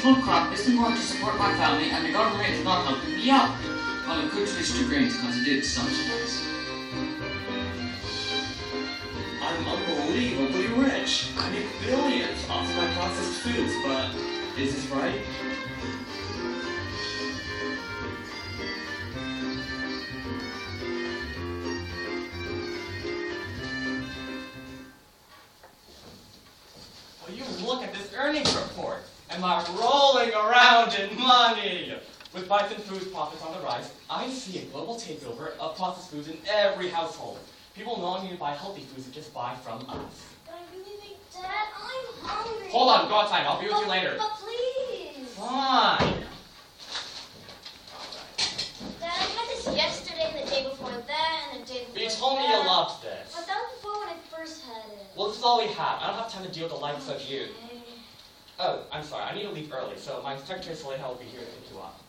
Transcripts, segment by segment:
vegetable crop isn't going to support my family and the government is not helping me out. Well, I could switch to grains because it did subsidize. I'm unbelievably rich. I make billions off my processed foods, but is this right? Well, you look at this earnings report. Am I rolling around in money? With Bison Foods profits on the rise, I see a global takeover of processed foods in every household. People no longer buy healthy foods and just buy from us. But I really think, Dad, I'm hungry. Hold on, go outside. I'll be with you later. But please. Fine. Dad, I had this yesterday and the day before that and the day before You told me you loved this. But that was before when I first had it. Well, this is all we have. I don't have time to deal with the likes of you. Okay. Oh, I'm sorry. I need to leave early, so my secretary Soleil will be here to pick you up.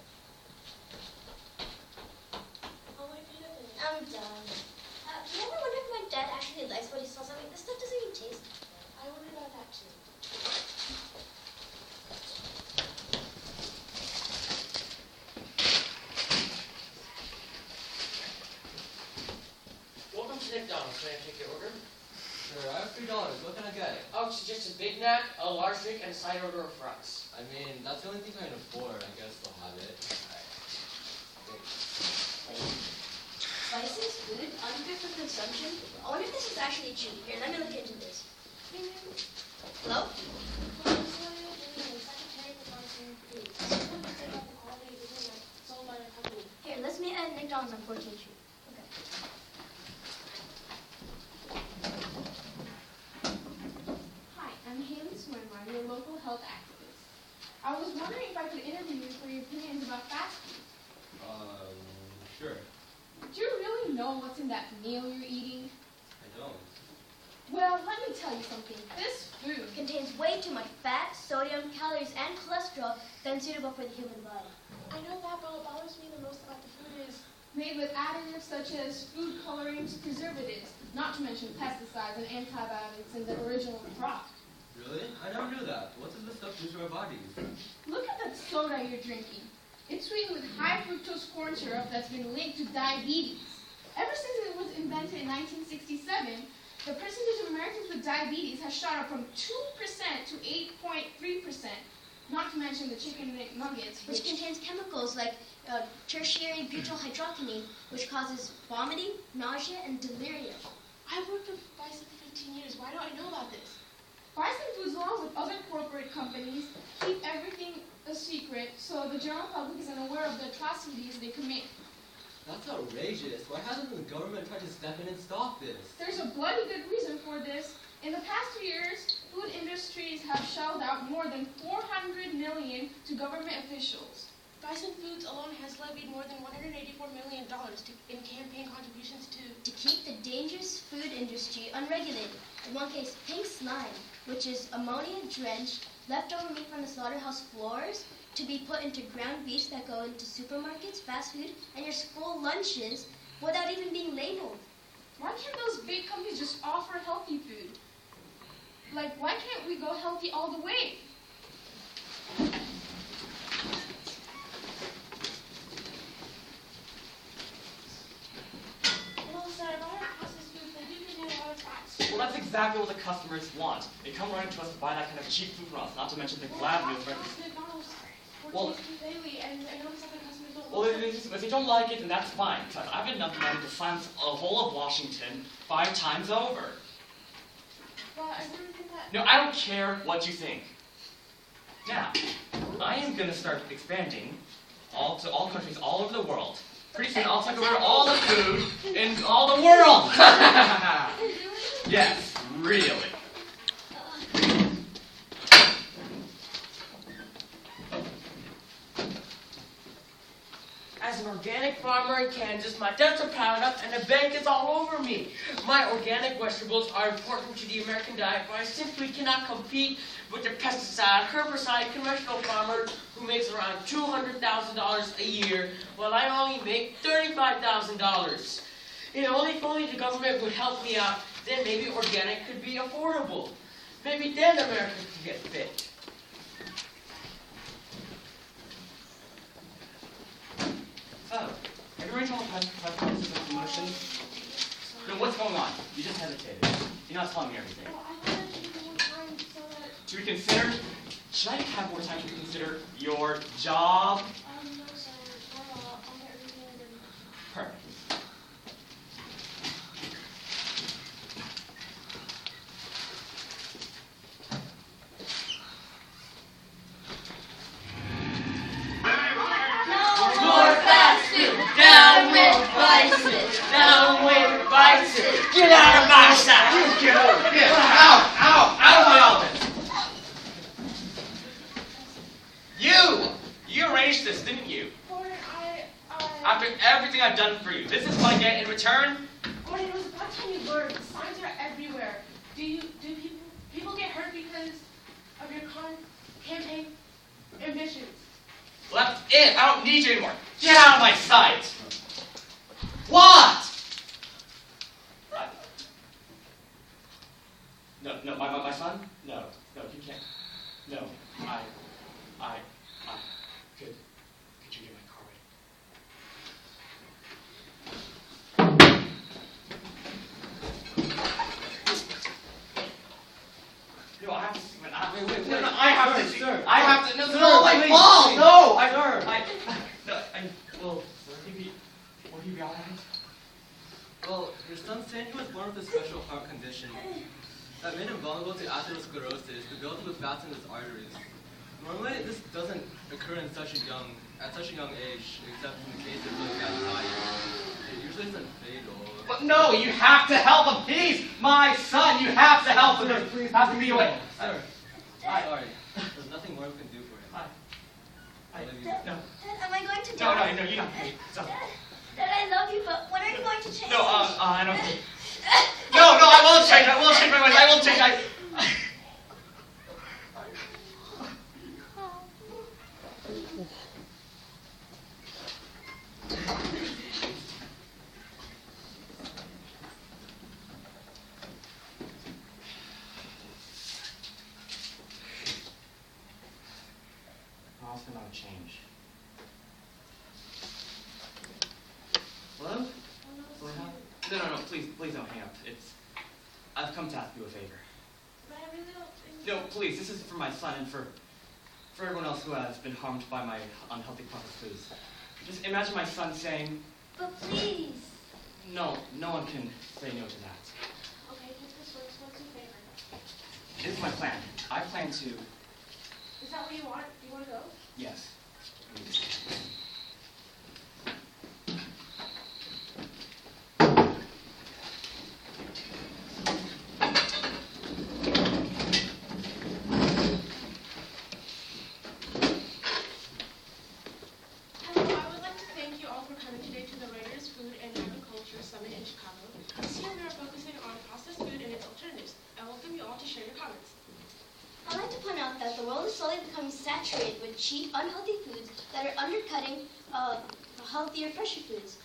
I'm done. Do you ever wonder if my dad actually likes what he smells like? This stuff doesn't even taste good. I wonder about that too. Welcome to McDonald's. Can I take your order? Sure, I have $3. What can I get? I would suggest a Big Mac, a large drink, and a side order of fries. I mean, that's the only thing I can afford. I guess they'll have it. Spices, food, unfit for consumption. I wonder if this is actually cheap. Here, let me look into this. Hello? Here, let's meet at McDonald's on 14th Street. Okay. Hi, I'm Haley Swinmar, your local health activist. I was wondering if I could interview you for your opinions about fast food. Sure. Do you really know what's in that meal you're eating? I don't. Well, let me tell you something. This food Contains way too much fat, sodium, calories, and cholesterol than suitable for the human body. I know that, but what bothers me the most about the food is made with additives such as food colorings, preservatives, not to mention pesticides and antibiotics in the original crop. Really? I never knew that. What does this stuff do to our bodies? Look at that soda you're drinking. It's sweetened with high fructose corn syrup that's been linked to diabetes. Ever since it was invented in 1967, the percentage of Americans with diabetes has shot up from 2% to 8.3%, not to mention the chicken nuggets, Which contains chemicals like tertiary butyl hydroquinone, which causes vomiting, nausea, and delirium. I've worked with Bison for 15 years. Why don't I know about this? Bison Foods, along with other corporate companies, keep everything a secret so the general public isn't aware of the atrocities they commit. That's outrageous. Why hasn't the government tried to step in and stop this? There's a bloody good reason for this. In the past 2 years, food industries have shelled out more than $400 million to government officials. Bison Foods alone has levied more than $184 million in campaign contributions To keep the dangerous food industry unregulated. In one case, pink slime, which is ammonia-drenched leftover meat from the slaughterhouse floors, to be put into ground beefs that go into supermarkets, fast food, and your school lunches without even being labeled. Why can't those big companies just offer healthy food? Like, why can't we go healthy all the way? Well, sir, if I want processed foods, they do contain a lot of fats. Well, that's exactly what the customers want. They come running to us to buy that kind of cheap food from us, not to mention the glad news. McDonald's Well- 14th Street daily, and I noticed that the customers don't Well, like it. if you don't like it, then that's fine. Because I've enough money to fund a whole of Washington 5 times over. But I really think that... No, I don't care what you think. Now, I am going to start expanding to all countries all over the world. Pretty soon, I'll take over all the food in all the world. Yes, really. As an organic farmer in Kansas, my debts are piled up and the bank is all over me. My organic vegetables are important to the American diet, but I simply cannot compete with the pesticide, herbicide, conventional farmer who makes around $200,000 a year, while I only make $35,000. If only the government would help me out, then maybe organic could be affordable. Maybe then America could get fit. agreeing to all the practices of promotion? No, what's going on? You just hesitated. You're not telling me everything. Well, I wanted to take more time so that... To reconsider? Should I have more time to consider your job? No, sir. I'll get everything ready. Perfect. More fast food! Down with vices! Down with vices! Get out of my sight! Get over here! Ow! Ow! Out of my office! You arranged this, didn't you? Gordon, After everything I've done for you, this is what I get in return? Gordon, it was about time you learned. Signs are everywhere. Do people get hurt because of your campaign ambitions? Well, that's it. I don't need you anymore. Get out of my sight. What? No, my son? No, you can't. No, could you get my car ready? No, I have to see my. Wait. No, I have to see. Sir. I have to. No, Sir, no, my please, ball. please. No, Well, will he be alright? Well, your son said he was born with a special heart condition that made him vulnerable to atherosclerosis, developed with fats in his arteries. Normally, this doesn't occur at such a young age, except in the case of really bad diet. It usually isn't fatal. But no, you have to help him. He's my son. You have to help him. Sir, please, Have to be away. Sir, sorry. There's nothing more we can do for him. No. Dad, am I going to No, die? no, you're not. Stop. Dad, I love you, but when are you going to change? No, I don't. No, I won't change. I won't change my mind. I won't change. I'll spend on a change. Hello? No, please don't hang up. I've come to ask you a favor. But I really don't think... No, please, this is for my son and for everyone else who has been harmed by my unhealthy processed foods. Just imagine my son saying, But please. no one can say no to that. Okay, take this first. What's your favorite? This is my plan. I plan to, Is that what you want? Do you want to go? yes. Hello, I would like to thank you all for coming today to the Writers' Food and Agriculture Summit in Chicago. This year we are focusing on processed food and its alternatives. I welcome you all to share your comments. I'd like to point out that the world is slowly becoming saturated with cheap, unhealthy foods that are undercutting healthier, fresher foods.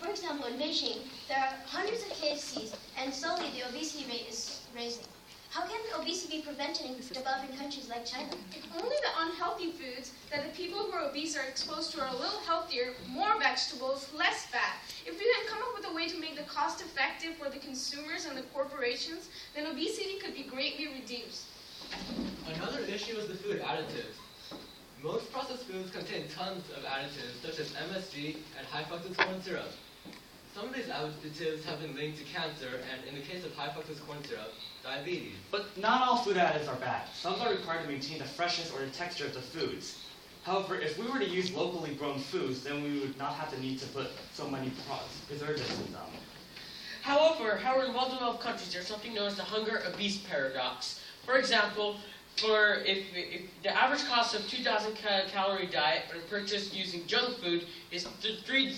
For example, in Beijing, there are hundreds of KFCs, and slowly the obesity rate is raising. How can obesity be prevented in developing countries like China? If only the unhealthy foods that the people who are obese are exposed to are a little healthier, more vegetables, less fat. If we can come up with a way to make the cost effective for the consumers and the corporations, then obesity could be greatly reduced. Another issue is the food additives. Most processed foods contain tons of additives, such as MSG and high fructose corn syrup. Some of these additives have been linked to cancer, and in the case of high fructose corn syrup, diabetes. But not all food additives are bad. Some are required to maintain the freshness or the texture of the foods. However, if we were to use locally grown foods, then we would not have the need to put so many preservatives in them. However, in well-developed countries, there's something known as the hunger-obese paradox. For example, if the average cost of 2,000 calorie diet when purchased using junk food is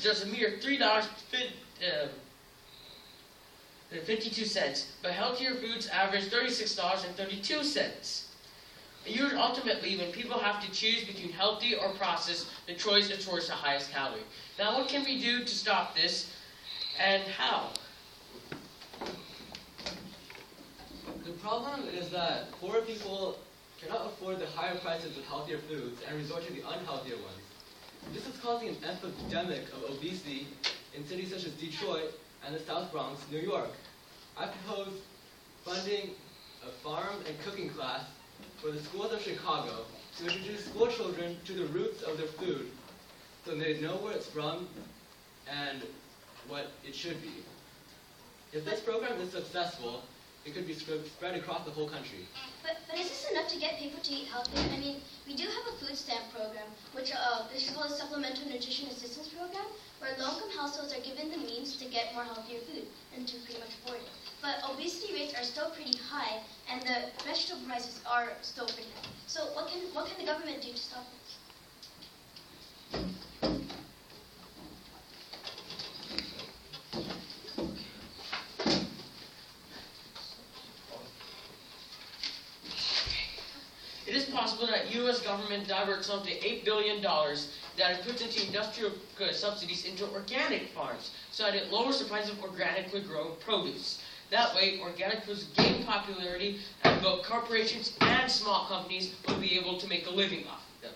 just a mere $3.52, but healthier foods average $36.32. Ultimately, when people have to choose between healthy or processed, the choice is towards the highest calorie. Now, what can we do to stop this, and how? The problem is that poor people cannot afford the higher prices of healthier foods and resort to the unhealthier ones. This is causing an epidemic of obesity in cities such as Detroit and the South Bronx, New York. I propose funding a farm and cooking class for the schools of Chicago to introduce school children to the roots of their food so they know where it's from and what it should be. If this program is successful, it could be spread across the whole country. But is this enough to get people to eat healthy? I mean, we do have a food stamp program, which is called a Supplemental Nutrition Assistance Program, where low-income households are given the means to get more healthier food and to pretty much afford it. But obesity rates are still pretty high, and the vegetable prices are still pretty high. So what can the government do to stop this? It is possible that U.S. government diverts up to $8 billion that it puts into industrial subsidies into organic farms, so that it lowers the price of organically grown produce. That way, organic foods gain popularity, and both corporations and small companies will be able to make a living off of them.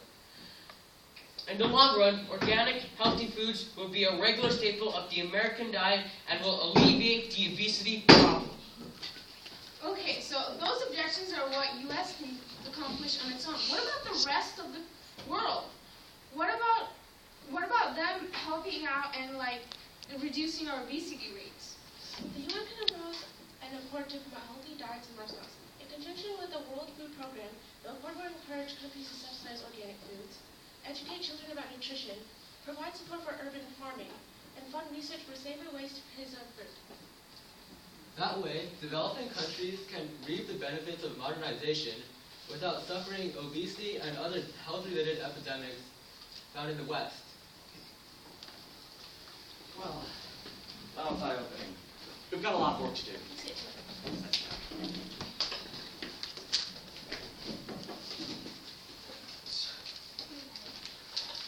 In the long run, organic, healthy foods will be a regular staple of the American diet and will alleviate the obesity problem. Okay, so those objections are what U.S. can accomplish on its own. What about the rest of the world? What about them helping out and reducing our obesity rates? The UN can impose an effort to promote healthy diets and lifestyles. In conjunction with the World Food Program, the report will encourage countries to subsidize organic foods, educate children about nutrition, provide support for urban farming, and fund research for safer ways to preserve food. That way, developing countries can reap the benefits of modernization without suffering obesity and other health-related epidemics found in the West. Well, that'll tie opening. We've got a lot of work to do.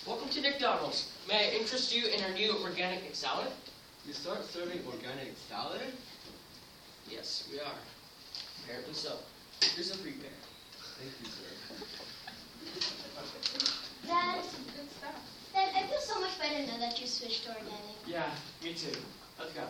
Welcome to McDonald's. May I interest you in our new organic salad? You start serving organic salad? Yes, we are. Apparently so. Here's a free pair. Thank you, sir. Dad, Good stuff. I feel so much better now that you switched to organic. Yeah, me too. Let's go.